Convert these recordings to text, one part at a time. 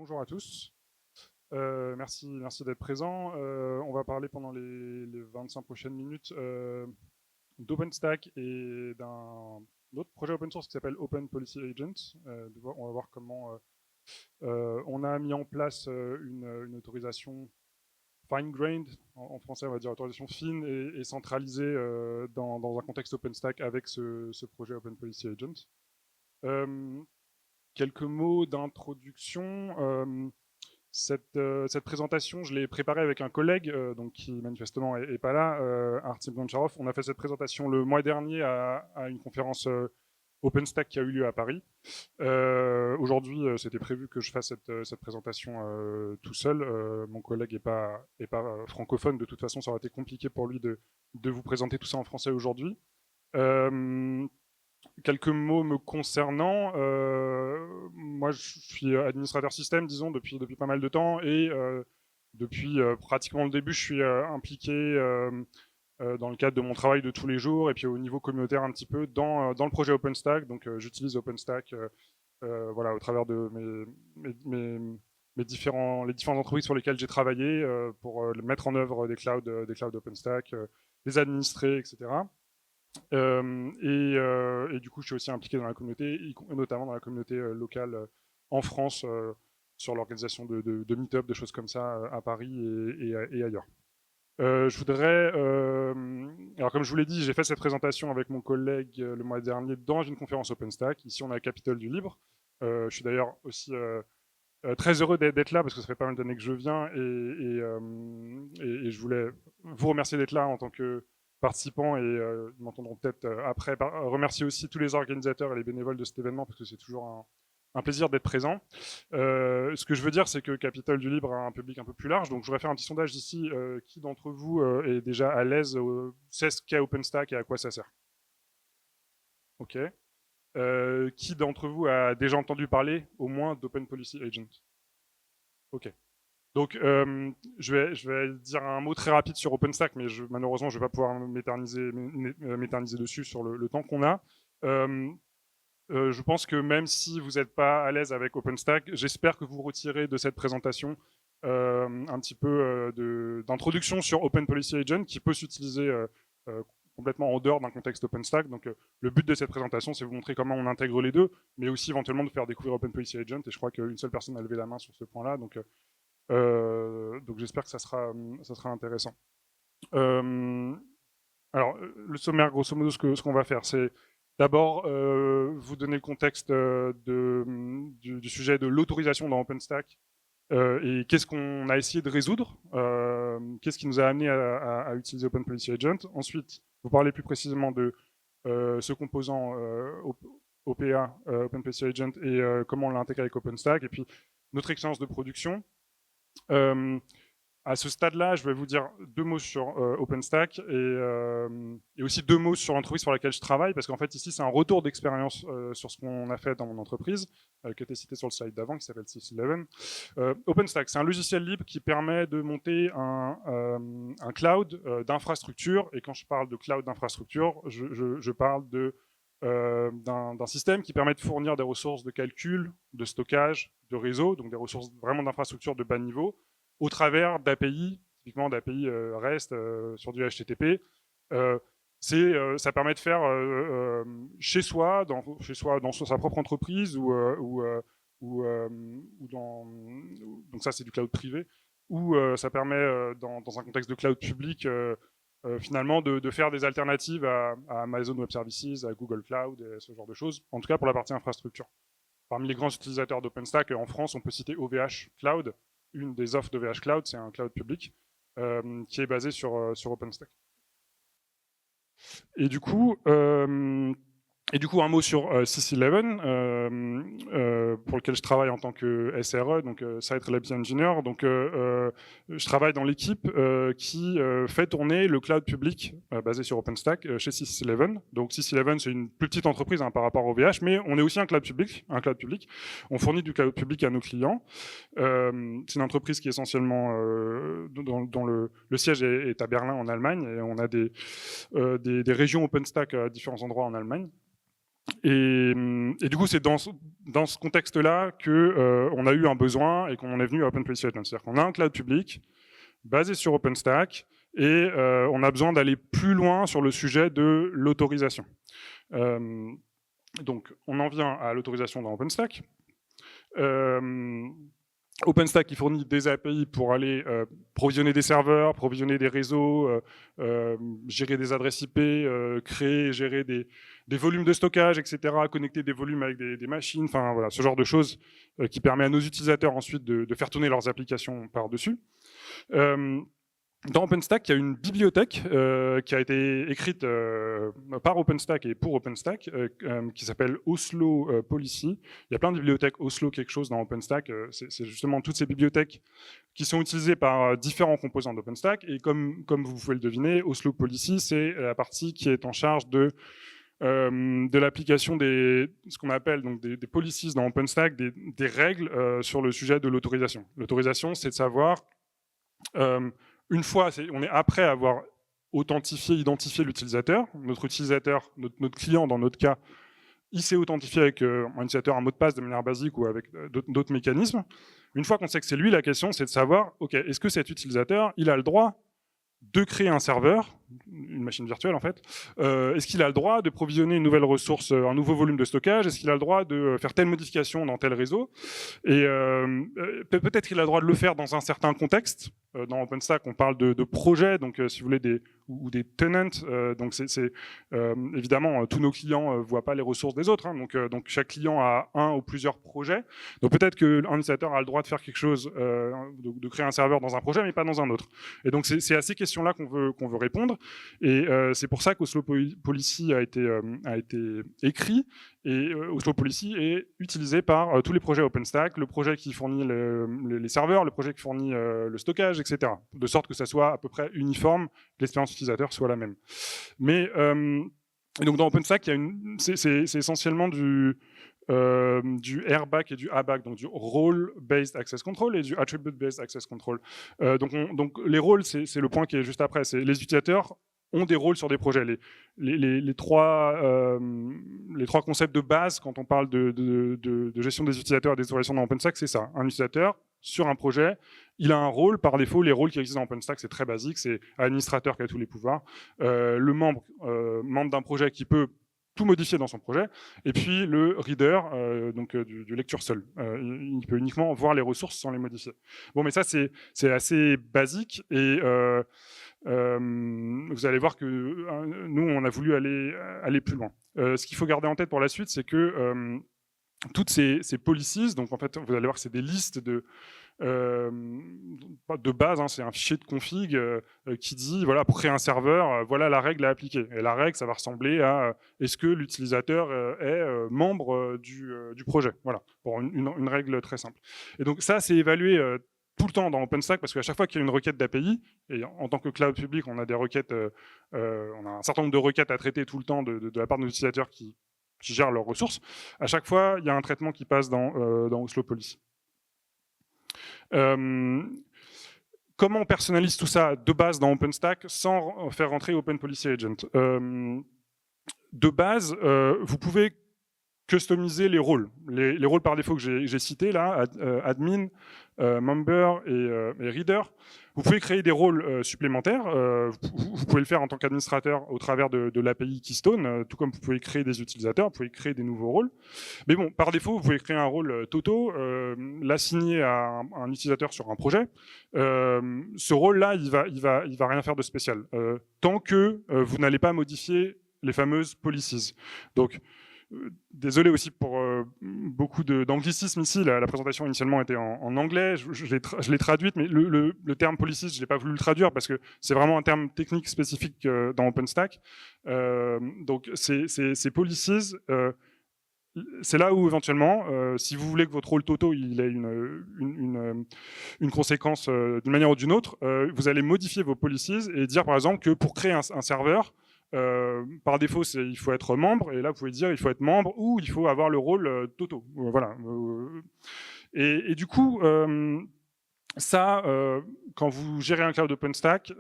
Bonjour à tous. Merci d'être présent. On va parler pendant les 25 prochaines minutes d'OpenStack et d'un autre projet open source qui s'appelle Open Policy Agent. On va voir comment on a mis en place une autorisation fine-grained, en français on va dire autorisation fine et centralisée dans un contexte OpenStack avec ce projet Open Policy Agent. Quelques mots d'introduction. Cette présentation, je l'ai préparée avec un collègue, donc qui manifestement est pas là, Artem Goncharov. On a fait cette présentation le mois dernier à une conférence OpenStack qui a eu lieu à Paris. Aujourd'hui, c'était prévu que je fasse cette présentation tout seul. Mon collègue est pas francophone, de toute façon, ça aurait été compliqué pour lui de vous présenter tout ça en français aujourd'hui. Quelques mots me concernant. Moi, je suis administrateur système, disons, depuis pas mal de temps, et depuis pratiquement le début, je suis impliqué dans le cadre de mon travail de tous les jours, et puis au niveau communautaire un petit peu dans le projet OpenStack. Donc, j'utilise OpenStack, voilà, au travers de les différentes entreprises sur lesquelles j'ai travaillé pour mettre en œuvre des clouds OpenStack, les administrer, etc. Et du coup, je suis aussi impliqué dans la communauté, notamment dans la communauté locale en France, sur l'organisation de meet-up, de choses comme ça à Paris et ailleurs. Je voudrais, alors comme je vous l'ai dit, j'ai fait cette présentation avec mon collègue le mois dernier dans une conférence OpenStack. Ici, on a Capitole du Libre. Je suis d'ailleurs aussi très heureux d'être là parce que ça fait pas mal d'années que je viens et je voulais vous remercier d'être là en tant que participants et ils m'entendront peut-être après. Remercier aussi tous les organisateurs et les bénévoles de cet événement parce que c'est toujours un plaisir d'être présent. Ce que je veux dire, c'est que Capitole du Libre a un public un peu plus large, donc je voudrais faire un petit sondage ici. Qui d'entre vous est déjà à l'aise, sait ce qu'est OpenStack et à quoi ça sert? Ok. Qui d'entre vous a déjà entendu parler au moins d'Open Policy Agent? Ok. Donc, je vais dire un mot très rapide sur OpenStack, mais malheureusement, je ne vais pas pouvoir m'éterniser dessus sur le temps qu'on a. Je pense que même si vous n'êtes pas à l'aise avec OpenStack, j'espère que vous retirez de cette présentation un petit peu d'introduction sur Open Policy Agent qui peut s'utiliser complètement en dehors d'un contexte OpenStack. Donc, le but de cette présentation, c'est vous montrer comment on intègre les deux, mais aussi éventuellement de faire découvrir Open Policy Agent. Et je crois qu'une seule personne a levé la main sur ce point-là. Donc j'espère que ça sera intéressant. Alors, le sommaire, grosso modo, ce qu'on va faire, c'est d'abord vous donner le contexte du sujet de l'autorisation dans OpenStack et qu'est-ce qu'on a essayé de résoudre, qu'est-ce qui nous a amené à utiliser Open Policy Agent. Ensuite, vous parlez plus précisément de ce composant OPA, Open Policy Agent, et comment on l'intègre avec OpenStack, et puis notre expérience de production. À ce stade-là, je vais vous dire deux mots sur OpenStack et aussi deux mots sur l'entreprise sur laquelle je travaille, parce qu'en fait, ici, c'est un retour d'expérience sur ce qu'on a fait dans mon entreprise, qui était cité sur le slide d'avant, qui s'appelle Sys11. OpenStack, c'est un logiciel libre qui permet de monter un cloud d'infrastructure, et quand je parle de cloud d'infrastructure, je parle d'un système qui permet de fournir des ressources de calcul, de stockage, de réseau, donc des ressources vraiment d'infrastructure de bas niveau, au travers d'API, typiquement d'API REST sur du HTTP. Ça permet de faire chez soi, dans sa propre entreprise ou donc ça c'est du cloud privé, ou ça permet dans un contexte de cloud public finalement de faire des alternatives à Amazon Web Services, à Google Cloud et ce genre de choses, en tout cas pour la partie infrastructure. Parmi les grands utilisateurs d'OpenStack en France, on peut citer OVH Cloud. Une des offres d'OVH Cloud, c'est un cloud public qui est basé sur OpenStack. Et du coup, un mot sur Sys11, pour lequel je travaille en tant que SRE, donc Site Reliability Engineer. Donc, je travaille dans l'équipe qui fait tourner le cloud public basé sur OpenStack chez Sys11. Donc, Sys11, c'est une plus petite entreprise par rapport au VH, mais on est aussi un cloud public. On fournit du cloud public à nos clients. C'est une entreprise qui est essentiellement dont le siège est à Berlin en Allemagne, et on a des régions OpenStack à différents endroits en Allemagne. Et du coup, c'est dans ce contexte-là qu'on a eu un besoin et qu'on est venu à Open Policy Agent. C'est-à-dire qu'on a un cloud public basé sur OpenStack et on a besoin d'aller plus loin sur le sujet de l'autorisation. Donc, on en vient à l'autorisation dans OpenStack. OpenStack qui fournit des API pour aller provisionner des serveurs, provisionner des réseaux, gérer des adresses IP, créer et gérer des volumes de stockage, etc., connecter des volumes avec des machines, enfin voilà, ce genre de choses qui permet à nos utilisateurs ensuite de faire tourner leurs applications par-dessus. Dans OpenStack, il y a une bibliothèque qui a été écrite par OpenStack et pour OpenStack, qui s'appelle Oslo Policy. Il y a plein de bibliothèques Oslo quelque chose dans OpenStack. C'est justement toutes ces bibliothèques qui sont utilisées par différents composants d'OpenStack. Et comme vous pouvez le deviner, Oslo Policy, c'est la partie qui est en charge de l'application ce qu'on appelle donc des policies dans OpenStack, des règles sur le sujet de l'autorisation. L'autorisation, c'est de savoir... une fois, on est après avoir identifié l'utilisateur. Notre utilisateur, notre client dans notre cas, il s'est authentifié avec un utilisateur, un mot de passe de manière basique ou avec d'autres mécanismes. Une fois qu'on sait que c'est lui, la question c'est de savoir, ok, est-ce que cet utilisateur, il a le droit de créer un serveur, une machine virtuelle en fait, est-ce qu'il a le droit de provisionner une nouvelle ressource, un nouveau volume de stockage, est-ce qu'il a le droit de faire telle modification dans tel réseau, et peut-être qu'il a le droit de le faire dans un certain contexte. Dans OpenStack, on parle de projets, donc si vous voulez ou des tenants, donc c'est évidemment tous nos clients ne voient pas les ressources des autres, hein, donc chaque client a un ou plusieurs projets, donc peut-être qu'un utilisateur a le droit de faire quelque chose, de créer un serveur dans un projet, mais pas dans un autre. Et donc c'est à ces questions-là qu'on veut répondre, et c'est pour ça qu'Oslo Policy a été écrit, et Oslo Policy est utilisé par tous les projets OpenStack, le projet qui fournit les serveurs, le projet qui fournit le stockage, etc. De sorte que ça soit à peu près uniforme, que l'expérience utilisateur soit la même. Mais et donc dans OpenStack, c'est essentiellement du RBAC et du ABAC, donc du Role-Based Access Control et du Attribute-Based Access Control. Donc les rôles, c'est le point qui est juste après. C'est les utilisateurs ont des rôles sur des projets. Les trois concepts de base quand on parle de gestion des utilisateurs et des autorisations dans OpenStack, c'est ça. Un utilisateur sur un projet, il a un rôle. Par défaut, les rôles qui existent dans OpenStack, c'est très basique. C'est administrateur qui a tous les pouvoirs, le membre d'un projet qui peut tout modifier dans son projet, et puis le reader, donc du lecture seul. Il peut uniquement voir les ressources sans les modifier. Bon, mais ça, c'est assez basique, et vous allez voir que nous, on a voulu aller plus loin. Ce qu'il faut garder en tête pour la suite, c'est que toutes ces policies, donc en fait, vous allez voir que c'est des listes de base, hein, c'est un fichier de config qui dit, voilà, pour créer un serveur, voilà la règle à appliquer. Et la règle, ça va ressembler à est-ce que l'utilisateur est membre du projet. Voilà, pour une règle très simple. Et donc ça, c'est évalué tout le temps dans OpenStack, parce qu'à chaque fois qu'il y a une requête d'API, et en tant que cloud public, on a des requêtes, on a un certain nombre de requêtes à traiter tout le temps de la part de nos utilisateurs qui gèrent leurs ressources. À chaque fois, il y a un traitement qui passe dans Oslo Policy. Comment on personnalise tout ça de base dans OpenStack sans faire rentrer Open Policy Agent? De base, vous pouvez customiser les rôles. Les rôles par défaut que j'ai cités là, admin, member et reader. Vous pouvez créer des rôles supplémentaires. Vous pouvez le faire en tant qu'administrateur au travers de l'API Keystone, tout comme vous pouvez créer des utilisateurs, vous pouvez créer des nouveaux rôles. Mais bon, par défaut, vous pouvez créer un rôle Toto, l'assigner à un utilisateur sur un projet. Ce rôle-là, il va rien faire de spécial, tant que vous n'allez pas modifier les fameuses policies. Donc, désolé aussi pour beaucoup d'anglicisme ici, la présentation initialement était en anglais, je l'ai traduite, mais le terme policies, je n'ai pas voulu le traduire parce que c'est vraiment un terme technique spécifique dans OpenStack. Donc ces policies, c'est là où éventuellement, si vous voulez que votre rôle Toto il ait une conséquence d'une manière ou d'une autre, vous allez modifier vos policies et dire par exemple que pour créer un serveur, par défaut, il faut être membre, et là vous pouvez dire il faut être membre ou il faut avoir le rôle Toto. Voilà. Et du coup, ça, quand vous gérez un cloud OpenStack,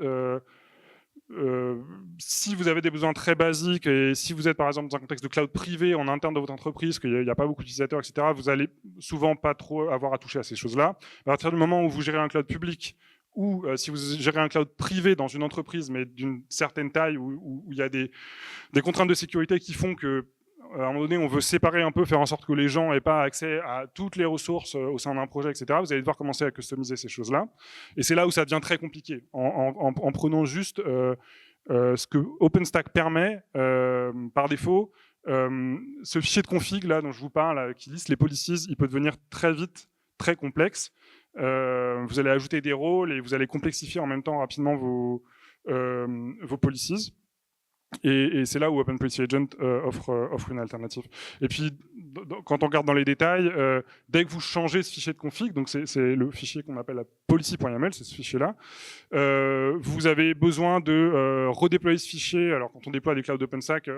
si vous avez des besoins très basiques et si vous êtes par exemple dans un contexte de cloud privé en interne de votre entreprise, qu'il n'y a pas beaucoup d'utilisateurs, etc., vous allez souvent pas trop avoir à toucher à ces choses-là. À partir du moment où vous gérez un cloud public ou si vous gérez un cloud privé dans une entreprise, mais d'une certaine taille, où il y a des contraintes de sécurité qui font que à un moment donné, on veut séparer un peu, faire en sorte que les gens n'aient pas accès à toutes les ressources au sein d'un projet, etc. Vous allez devoir commencer à customiser ces choses-là. Et c'est là où ça devient très compliqué, en prenant juste ce que OpenStack permet par défaut. Ce fichier de config là dont je vous parle, là, qui liste les policies, il peut devenir très vite très complexe. Vous allez ajouter des rôles et vous allez complexifier en même temps rapidement vos policies. Et c'est là où Open Policy Agent offre une alternative. Et puis, quand on regarde dans les détails, dès que vous changez ce fichier de config, donc c'est le fichier qu'on appelle la policy.yaml, c'est ce fichier-là, vous avez besoin de redéployer ce fichier. Alors, quand on déploie des clouds OpenStack,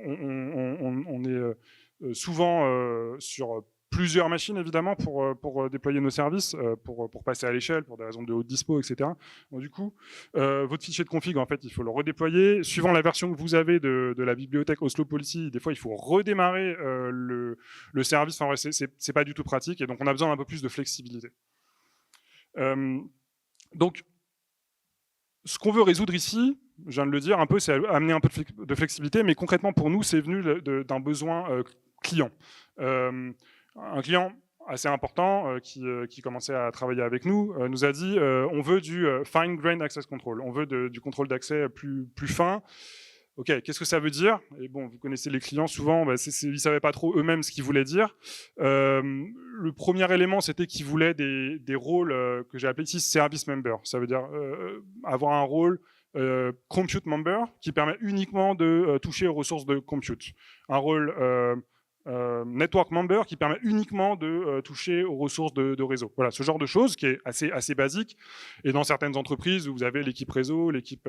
on est souvent sur plusieurs machines, évidemment, pour déployer nos services, pour passer à l'échelle, pour des raisons de haute dispo, etc. Donc, du coup, votre fichier de config, en fait, il faut le redéployer. Suivant la version que vous avez de la bibliothèque Oslo Policy, des fois, il faut redémarrer le service. En vrai, c'est pas du tout pratique, et donc on a besoin d'un peu plus de flexibilité. Donc, ce qu'on veut résoudre ici, je viens de le dire un peu, c'est amener un peu de flexibilité, mais concrètement, pour nous, c'est venu d'un besoin client. Un client assez important qui commençait à travailler avec nous nous a dit on veut du fine grained access control, on veut du contrôle d'accès plus fin. Ok, qu'est-ce que ça veut dire? Et bon, vous connaissez les clients souvent, bah, ils ne savaient pas trop eux-mêmes ce qu'ils voulaient dire. Le premier élément, c'était qu'ils voulaient des rôles que j'ai appelés ici service member. Ça veut dire avoir un rôle compute member qui permet uniquement de toucher aux ressources de compute. Un rôle network member qui permet uniquement de toucher aux ressources de réseau. Voilà, ce genre de choses qui est assez basique. Et dans certaines entreprises où vous avez l'équipe réseau, l'équipe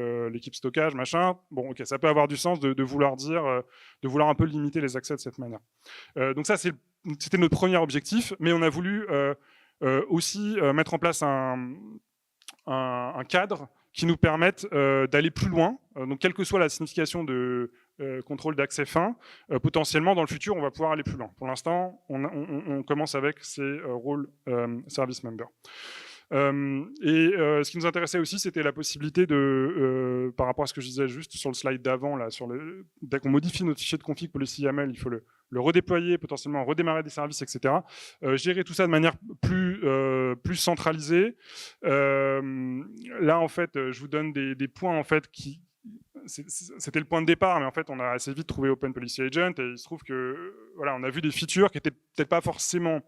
stockage, machin, bon, ok, ça peut avoir du sens de vouloir dire, de vouloir un peu limiter les accès de cette manière. Donc ça, c'était notre premier objectif, mais on a voulu aussi mettre en place un cadre qui nous permette d'aller plus loin. Donc, quelle que soit la signification de contrôle d'accès fin, potentiellement, dans le futur, on va pouvoir aller plus loin. Pour l'instant, on commence avec ces rôles service member. Ce qui nous intéressait aussi, c'était la possibilité de, par rapport à ce que je disais juste sur le slide d'avant, là, dès qu'on modifie notre fichier de config policy YAML, il faut le redéployer, potentiellement redémarrer des services, etc. Gérer tout ça de manière plus centralisée. Là, en fait, je vous donne des points en fait qui c'était le point de départ, mais en fait, on a assez vite trouvé Open Policy Agent et il se trouve que voilà, on a vu des features qui étaient peut-être pas forcément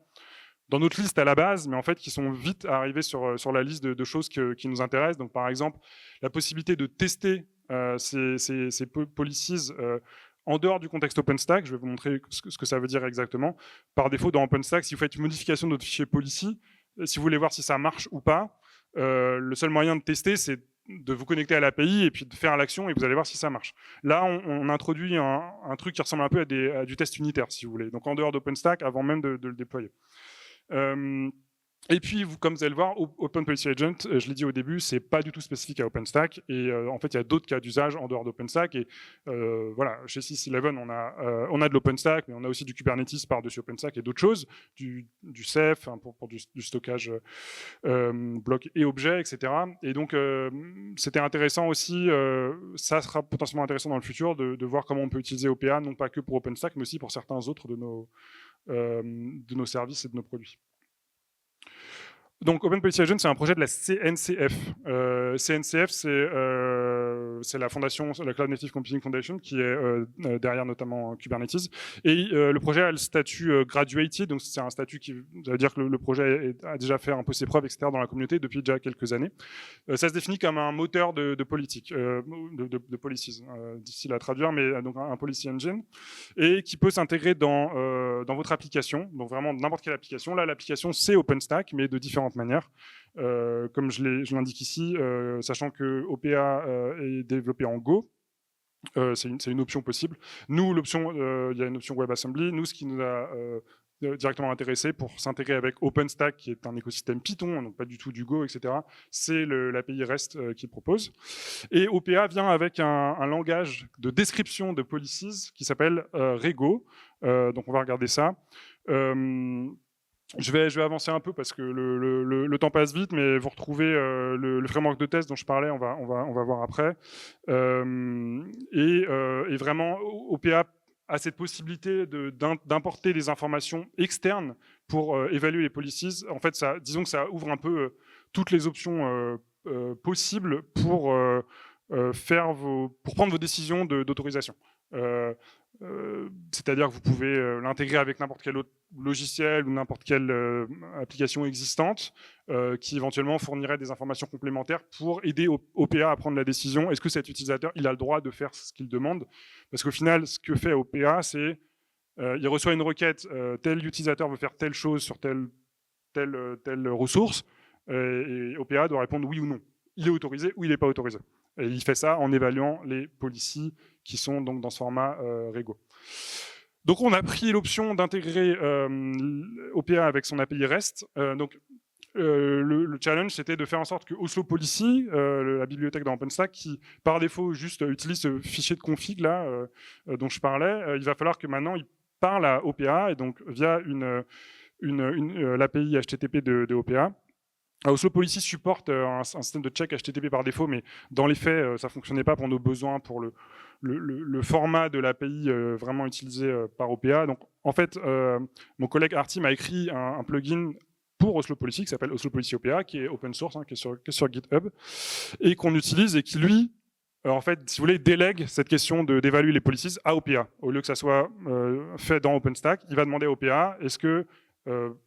dans notre liste à la base, mais en fait qui sont vite arrivées sur la liste de choses qui nous intéressent. Donc, par exemple, la possibilité de tester ces policies en dehors du contexte OpenStack. Je vais vous montrer ce que ça veut dire exactement. Par défaut, dans OpenStack, si vous faites une modification de votre fichier policy, si vous voulez voir si ça marche ou pas, le seul moyen de tester, c'est de vous connecter à l'API et puis de faire l'action et vous allez voir si ça marche. Là, on introduit un truc qui ressemble un peu à du test unitaire, si vous voulez. Donc, en dehors d'OpenStack, avant même de le déployer. Et puis, comme vous allez le voir, Open Policy Agent, je l'ai dit au début, c'est pas du tout spécifique à OpenStack. Et en fait, il y a d'autres cas d'usage en dehors d'OpenStack. Et voilà, chez Sys11, on a de l'OpenStack, mais on a aussi du Kubernetes par-dessus OpenStack et d'autres choses, du Ceph hein, pour du stockage bloc et objet, etc. Et donc, c'était intéressant aussi, ça sera potentiellement intéressant dans le futur de voir comment on peut utiliser OPA, non pas que pour OpenStack, mais aussi pour certains autres de nos services et de nos produits. Donc, Open Policy Agent, c'est un projet de la CNCF. CNCF, c'est la fondation, la Cloud Native Computing Foundation, qui est derrière notamment Kubernetes. Et le projet a le statut graduated, donc c'est un statut qui veut dire que le projet a déjà fait un peu ses preuves, etc., dans la communauté depuis déjà quelques années. Ça se définit comme un moteur de politique, de policies, difficile à traduire, mais donc un policy engine, et qui peut s'intégrer dans votre application, donc vraiment n'importe quelle application. Là, l'application, c'est OpenStack, mais de différentes manières. Comme je l'indique ici, sachant que OPA est développé en Go, c'est une option possible. Nous, l'option, il y a une option WebAssembly. Nous, ce qui nous a directement intéressés pour s'intégrer avec OpenStack, qui est un écosystème Python, donc pas du tout du Go, etc. C'est l'API REST qu'il propose. Et OPA vient avec un langage de description de policies qui s'appelle Rego. Donc on va regarder ça. Je vais avancer un peu parce que le temps passe vite, mais vous retrouvez le framework de test dont je parlais, on va voir après. Et vraiment, OPA a cette possibilité d'importer des informations externes pour évaluer les policies. En fait, disons que ça ouvre un peu toutes les options possibles pour prendre vos décisions d'autorisation. C'est-à-dire que vous pouvez l'intégrer avec n'importe quel autre logiciel ou n'importe quelle application existante qui éventuellement fournirait des informations complémentaires pour aider OPA à prendre la décision. Est-ce que cet utilisateur il a le droit de faire ce qu'il demande? Parce qu'au final, ce que fait OPA, c'est il reçoit une requête, tel utilisateur veut faire telle chose sur telle ressource, et OPA doit répondre oui ou non. Il est autorisé ou il n'est pas autorisé. Et il fait ça en évaluant les policies qui sont donc dans ce format Rego. Donc on a pris l'option d'intégrer OPA avec son API REST. Le challenge, c'était de faire en sorte que Oslo Policy, la bibliothèque dans OpenStack, qui par défaut juste utilise ce fichier de config là dont je parlais, il va falloir que maintenant il parle à OPA, et donc via l'API HTTP de OPA. Oslo Policy supporte un système de check HTTP par défaut, mais dans les faits, ça ne fonctionnait pas pour nos besoins, pour le format de l'API vraiment utilisé par OPA. Donc, en fait, mon collègue Arti m'a écrit un plugin pour Oslo Policy qui s'appelle Oslo Policy OPA, qui est open source, qui est sur GitHub, et qu'on utilise et qui, lui, en fait, si vous voulez, délègue cette question d'évaluer les policies à OPA. Au lieu que ça soit fait dans OpenStack, il va demander à OPA, est-ce que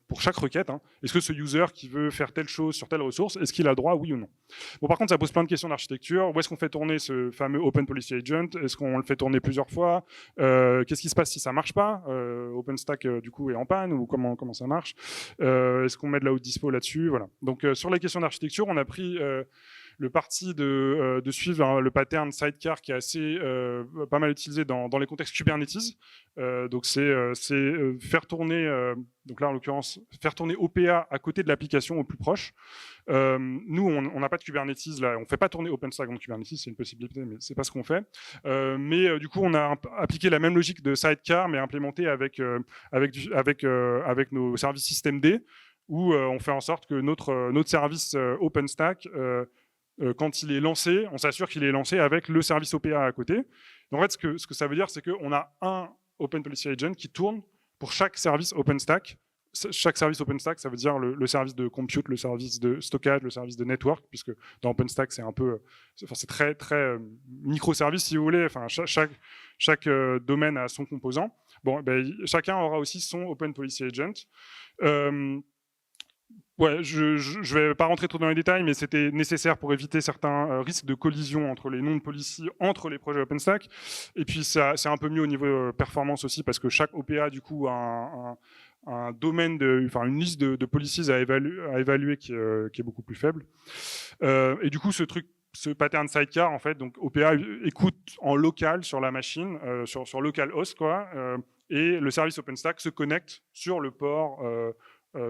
pour chaque requête, est-ce que ce user qui veut faire telle chose sur telle ressource, est-ce qu'il a le droit, oui ou non? Bon, par contre, ça pose plein de questions d'architecture. Où est-ce qu'on fait tourner ce fameux Open Policy Agent? Est-ce qu'on le fait tourner plusieurs fois? Qu'est-ce qui se passe si ça marche pas? OpenStack, du coup, est en panne, ou comment ça marche? Est-ce qu'on met de la haute dispo là-dessus? Voilà. Donc, sur les questions d'architecture, on a pris le parti de suivre le pattern sidecar qui est assez pas mal utilisé dans les contextes Kubernetes. Donc c'est faire tourner, donc là en l'occurrence, faire tourner OPA à côté de l'application au plus proche. Nous, on n'a pas de Kubernetes là, on fait pas tourner OpenStack dans Kubernetes, c'est une possibilité, mais c'est pas ce qu'on fait. Mais du coup, on a appliqué la même logique de sidecar, mais implémentée avec nos services systemd, où on fait en sorte que notre service OpenStack quand il est lancé, on s'assure qu'il est lancé avec le service OPA à côté. Donc en fait, ce que ça veut dire, c'est qu'on a un Open Policy Agent qui tourne pour chaque service OpenStack. Chaque service OpenStack, ça veut dire le service de compute, le service de stockage, le service de network, puisque dans OpenStack, c'est un peu, c'est très très microservice si vous voulez. Enfin, chaque domaine a son composant. Bon, chacun aura aussi son Open Policy Agent. Ouais, je vais pas rentrer trop dans les détails, mais c'était nécessaire pour éviter certains risques de collision entre les noms de policy, entre les projets OpenStack. Et puis, c'est un peu mieux au niveau performance aussi, parce que chaque OPA, du coup, a un domaine, une liste de policies à évaluer qui est beaucoup plus faible. Et du coup, ce pattern sidecar, en fait, donc OPA écoute en local sur la machine, sur localhost, quoi, et le service OpenStack se connecte sur le port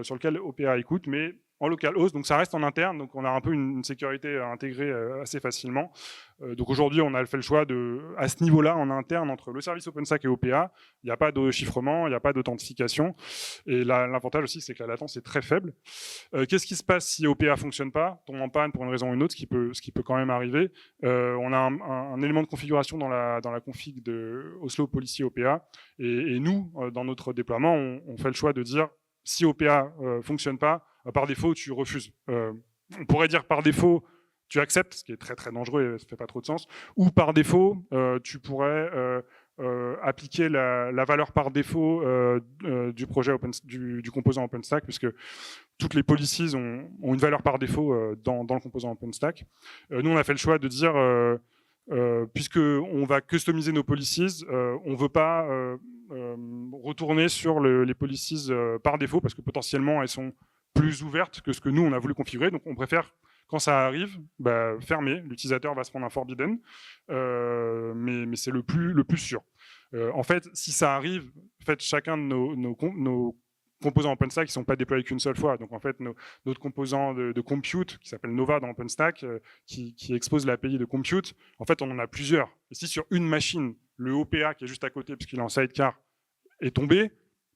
sur lequel OPA écoute, mais en localhost, donc ça reste en interne, donc on a un peu une sécurité intégrée assez facilement. Donc aujourd'hui, on a fait le choix à ce niveau-là, en interne, entre le service OpenStack et OPA, il n'y a pas de chiffrement, il n'y a pas d'authentification, et l'avantage aussi, c'est que la latence est très faible. Qu'est-ce qui se passe si OPA fonctionne pas, tombe en panne pour une raison ou une autre, ce qui peut quand même arriver? On a un élément de configuration dans la config de Oslo Policy OPA, et nous, dans notre déploiement, on fait le choix de dire si OPA fonctionne pas, par défaut, tu refuses. On pourrait dire par défaut, tu acceptes, ce qui est très très dangereux et ça fait pas trop de sens, ou par défaut, tu pourrais appliquer la valeur par défaut du projet du composant OpenStack, puisque toutes les policies ont une valeur par défaut dans le composant OpenStack. Nous, on a fait le choix de dire puisque on va customiser nos policies, on veut pas retourner sur les policies par défaut, parce que potentiellement elles sont plus ouvertes que ce que nous on a voulu configurer. Donc on préfère, quand ça arrive, fermer. L'utilisateur va se prendre un forbidden, mais c'est le plus sûr. En fait, si ça arrive, chacun de nos composants OpenStack qui ne sont pas déployés qu'une seule fois. Donc en fait, notre composant de compute, qui s'appelle Nova dans OpenStack, qui expose l'API de compute, en fait, on en a plusieurs. Et si sur une machine, le OPA qui est juste à côté, puisqu'il est en sidecar, est tombé,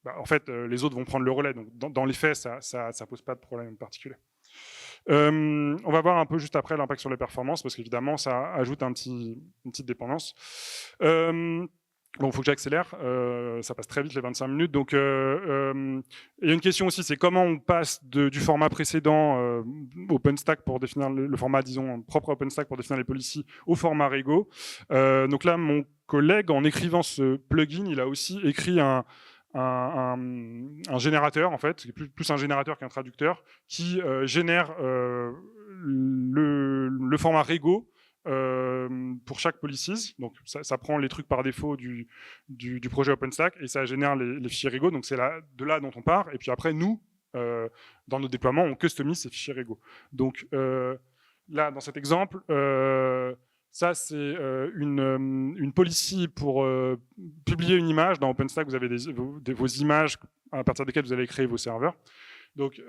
bah, en fait, les autres vont prendre le relais. Donc dans les faits, ça pose pas de problème particulier. On va voir un peu juste après l'impact sur les performances, parce qu'évidemment, ça ajoute une petite dépendance. Bon, il faut que j'accélère, ça passe très vite les 25 minutes. Donc, il y a une question aussi, c'est comment on passe du format précédent OpenStack pour définir le format, disons, propre à OpenStack pour définir les policies, au format Rego. Donc là, mon collègue, en écrivant ce plugin, il a aussi écrit un générateur, en fait, plus un générateur qu'un traducteur, qui génère le format Rego pour chaque policies. Donc ça prend les trucs par défaut du projet OpenStack et ça génère les fichiers Rego. Donc c'est de là dont on part. Et puis après, nous, dans nos déploiements, on customise ces fichiers Rego. Donc là, dans cet exemple, ça, c'est une policy pour publier une image. Dans OpenStack, vous avez vos images à partir desquelles vous allez créer vos serveurs. Donc,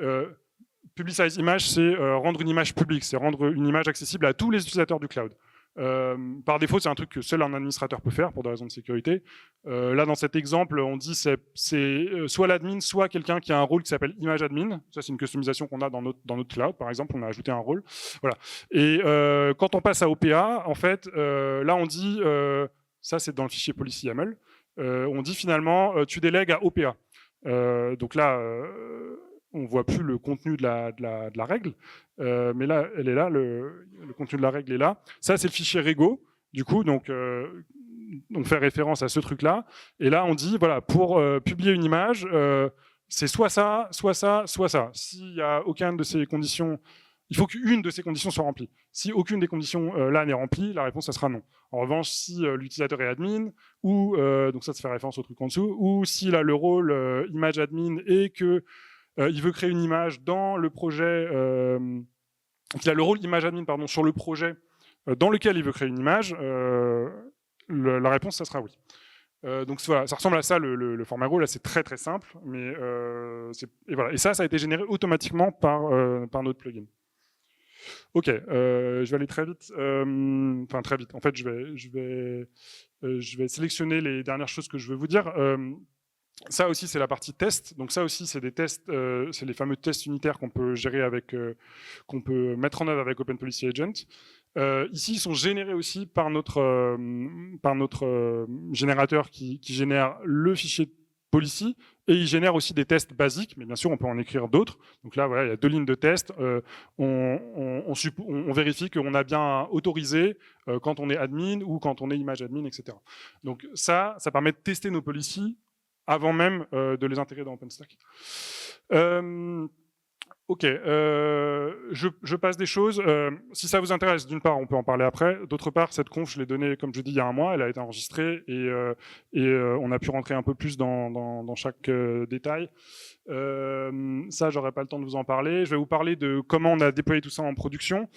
Publicize Image, c'est rendre une image publique, c'est rendre une image accessible à tous les utilisateurs du cloud. Par défaut, c'est un truc que seul un administrateur peut faire pour des raisons de sécurité. Là, dans cet exemple, on dit c'est soit l'admin, soit quelqu'un qui a un rôle qui s'appelle Image Admin. Ça, c'est une customisation qu'on a dans notre cloud, par exemple. On a ajouté un rôle. Voilà. Et quand on passe à OPA, en fait, là, on dit, ça, c'est dans le fichier policy YAML, on dit finalement, tu délègues à OPA. Donc là, on voit plus le contenu de la règle, mais là, elle est là, le contenu de la règle est là. Ça, c'est le fichier Rego, du coup, donc on fait référence à ce truc-là. Et là, on dit, voilà, pour publier une image, c'est soit ça, soit ça, soit ça. S'il n'y a aucune de ces conditions, il faut qu'une de ces conditions soit remplie. Si aucune des conditions là n'est remplie, la réponse, ça sera non. En revanche, si l'utilisateur est admin, ou, donc ça fait référence au truc en dessous, ou s'il a le rôle image admin et que il veut créer une image dans le projet, qu'il a le rôle image admin pardon, sur le projet dans lequel il veut créer une image, la réponse, ça sera oui. Donc voilà, ça ressemble à ça le format Rego, là c'est très très simple, mais et voilà. Et ça a été généré automatiquement par notre plugin. Ok, je vais aller très vite, enfin très vite. En fait, je vais sélectionner les dernières choses que je veux vous dire. Ça aussi, c'est la partie test. Donc ça aussi, c'est des tests, c'est les fameux tests unitaires qu'on peut gérer qu'on peut mettre en œuvre avec Open Policy Agent. Ici, ils sont générés aussi par notre générateur qui génère le fichier policy et il génère aussi des tests basiques, mais bien sûr, on peut en écrire d'autres. Donc là, voilà, il y a 2 lignes de test. On vérifie qu'on a bien autorisé quand on est admin ou quand on est image admin, etc. Donc ça permet de tester nos policies avant même de les intégrer dans OpenStack. Ok, je passe des choses. Si ça vous intéresse, d'une part, on peut en parler après. D'autre part, cette conf, je l'ai donnée, comme je dis, il y a un mois. Elle a été enregistrée et on a pu rentrer un peu plus dans chaque détail. Ça, j'aurais pas le temps de vous en parler. Je vais vous parler de comment on a déployé tout ça en production.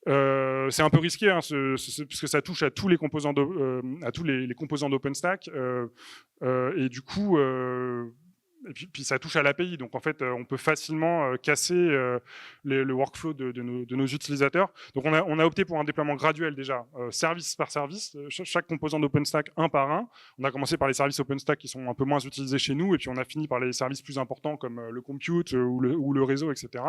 C'est un peu risqué, hein, puisque ça touche à tous les composants les composants d'OpenStack. Et du coup... et puis ça touche à l'API, donc en fait on peut facilement casser le workflow de nos utilisateurs. Donc on a opté pour un déploiement graduel déjà, service par service, chaque composant d'OpenStack un par un. On a commencé par les services OpenStack qui sont un peu moins utilisés chez nous, et puis on a fini par les services plus importants comme le compute ou le réseau, etc.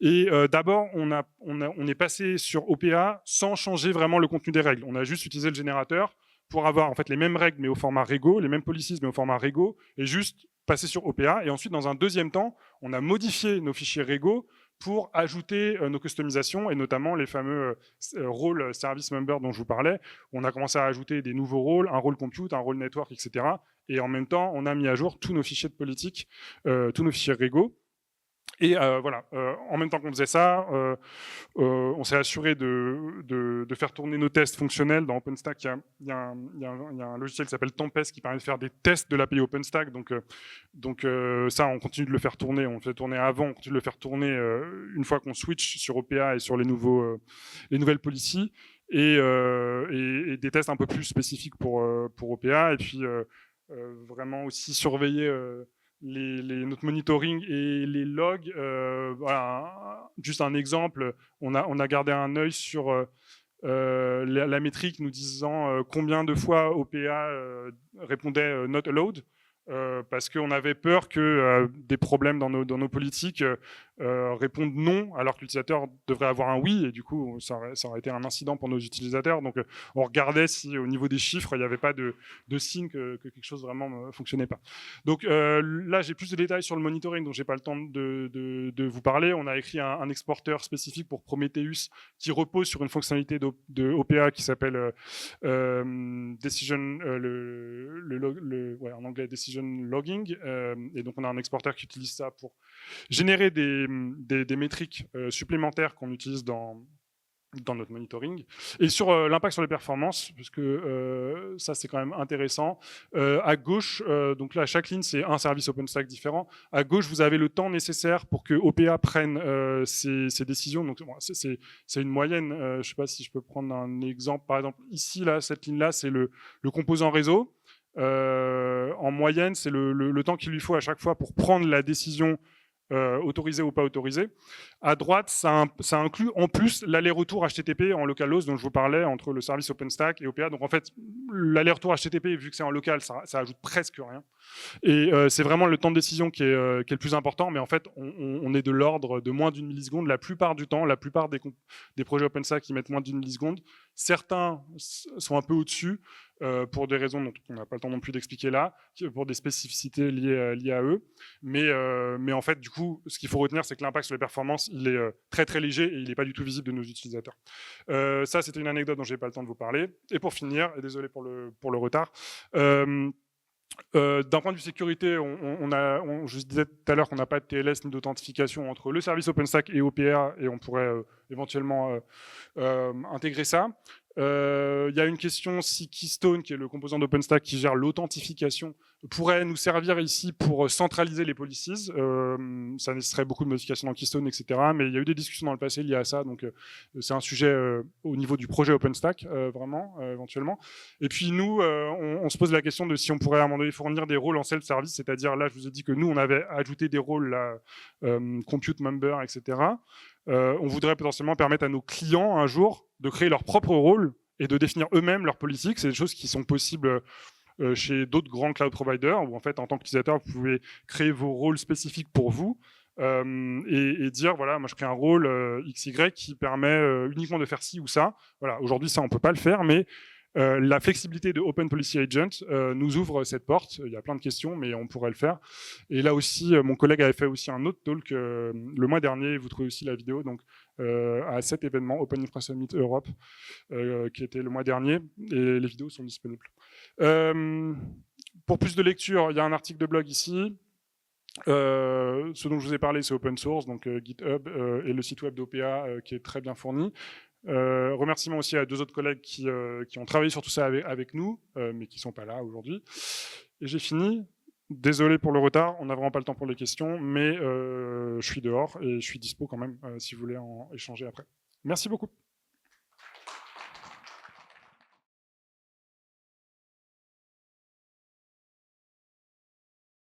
Et d'abord on est passé sur OPA sans changer vraiment le contenu des règles. On a juste utilisé le générateur pour avoir en fait les mêmes règles mais au format Rego, les mêmes policies mais au format Rego, et juste passer sur OPA. Et ensuite, dans un deuxième temps, on a modifié nos fichiers Rego pour ajouter nos customisations, et notamment les fameux rôles service member dont je vous parlais. On a commencé à ajouter des nouveaux rôles, un rôle compute, un rôle network, etc. Et en même temps, on a mis à jour tous nos fichiers de politique, tous nos fichiers Rego. Et voilà, en même temps qu'on faisait ça, on s'est assuré de faire tourner nos tests fonctionnels. Dans OpenStack, il y a un logiciel qui s'appelle Tempest qui permet de faire des tests de l'API OpenStack. Donc ça, on continue de le faire tourner. On le fait tourner avant, on continue de le faire tourner une fois qu'on switch sur OPA et sur les nouvelles policies. Et des tests un peu plus spécifiques pour OPA. Et puis vraiment aussi surveiller notre monitoring et les logs. Voilà, juste un exemple, on a gardé un œil sur la métrique nous disant combien de fois OPA répondait not allowed. Parce qu'on avait peur que des problèmes dans nos politiques répondent non, alors que l'utilisateur devrait avoir un oui, et du coup, ça aurait été un incident pour nos utilisateurs. Donc, on regardait si au niveau des chiffres, il n'y avait pas de signe que quelque chose vraiment ne fonctionnait pas. Donc là, j'ai plus de détails sur le monitoring, donc j'ai pas le temps de vous parler. On a écrit un exporteur spécifique pour Prometheus qui repose sur une fonctionnalité de OPA qui s'appelle Decision, en anglais Decision Logging, et donc on a un exporteur qui utilise ça pour générer des métriques supplémentaires qu'on utilise dans notre monitoring. Et sur l'impact sur les performances, parce que ça c'est quand même intéressant, à gauche, donc là chaque ligne c'est un service OpenStack différent, à gauche vous avez le temps nécessaire pour que OPA prenne ces décisions, donc bon, c'est une moyenne, je ne sais pas si je peux prendre un exemple, par exemple ici, là, cette ligne-là c'est le composant réseau, en moyenne c'est le temps qu'il lui faut à chaque fois pour prendre la décision autorisé ou pas autorisé. À droite, ça inclut en plus l'aller-retour HTTP en localhost dont je vous parlais entre le service OpenStack et OPA. Donc en fait, l'aller-retour HTTP, vu que c'est en local, ça ajoute presque rien. Et c'est vraiment le temps de décision qui est le plus important, mais en fait, on est de l'ordre de moins d'une milliseconde la plupart du temps. La plupart des projets OpenStack qui mettent moins d'une milliseconde. Certains sont un peu au-dessus, pour des raisons dont on n'a pas le temps non plus d'expliquer là, pour des spécificités liées à eux. Mais en fait, du coup, ce qu'il faut retenir, c'est que l'impact sur les performances, il est très très léger et il n'est pas du tout visible de nos utilisateurs. Ça, c'était une anecdote dont je n'ai pas le temps de vous parler. Et pour finir, et désolé pour le retard, d'un point de vue sécurité, je disais tout à l'heure qu'on n'a pas de TLS ni d'authentification entre le service OpenStack et OPA, et on pourrait éventuellement intégrer ça. Il y a une question si Keystone, qui est le composant d'OpenStack qui gère l'authentification, pourrait nous servir ici pour centraliser les policies. Ça nécessiterait beaucoup de modifications dans Keystone, etc. Mais il y a eu des discussions dans le passé liées à ça, donc c'est un sujet au niveau du projet OpenStack, vraiment, éventuellement. Et puis nous, on se pose la question de si on pourrait à un moment donné fournir des rôles en self-service, c'est-à-dire là, je vous ai dit que nous, on avait ajouté des rôles, là, compute member, etc. On voudrait potentiellement permettre à nos clients un jour de créer leur propre rôle et de définir eux-mêmes leur politique. C'est des choses qui sont possibles chez d'autres grands cloud providers, où en fait, en tant qu'utilisateur, vous pouvez créer vos rôles spécifiques pour vous et dire, voilà, moi je crée un rôle XY qui permet uniquement de faire ci ou ça. Voilà, aujourd'hui, ça, on ne peut pas le faire, mais la flexibilité de Open Policy Agent nous ouvre cette porte. Il y a plein de questions, mais on pourrait le faire. Et là aussi, mon collègue avait fait aussi un autre talk le mois dernier. Vous trouvez aussi la vidéo donc, à cet événement Open Infra Summit Europe, qui était le mois dernier. Et les vidéos sont disponibles. Pour plus de lecture, il y a un article de blog ici. Ce dont je vous ai parlé, c'est open source, donc GitHub et le site web d'OPA qui est très bien fourni. Remerciements aussi à deux autres collègues qui ont travaillé sur tout ça avec nous, mais qui ne sont pas là aujourd'hui. Et j'ai fini. Désolé pour le retard, on n'a vraiment pas le temps pour les questions, mais je suis dehors et je suis dispo quand même si vous voulez en échanger après. Merci beaucoup.